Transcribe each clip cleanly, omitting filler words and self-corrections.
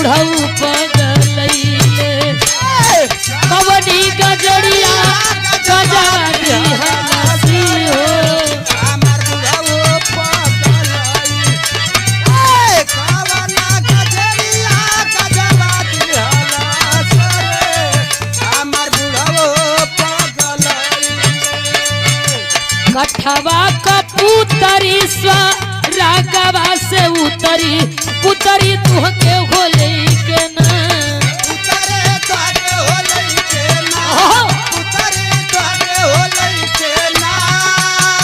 बुढ़ऊ पगलैले कवनी गजड़िया गजा दिहलसी हो कठवा कपूतरी रागवा से उतरी पुतरी तुहके होले के ना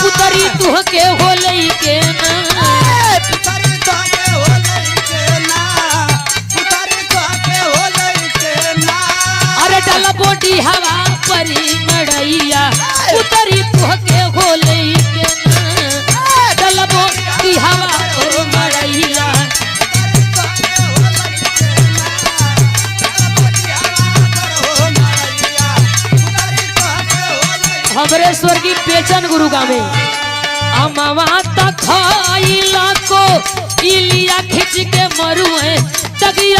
पुतरी तुहके होले के ना अरे डल बोटी हवा परी मड़ैया पुतरी तुहके होले के ना डल बोटी हवा परी मड़ैया हमरे स्वर्गीय पेचन गुरु गावे अमावा तक खाइला को इलिया खिंच के मरुए तगी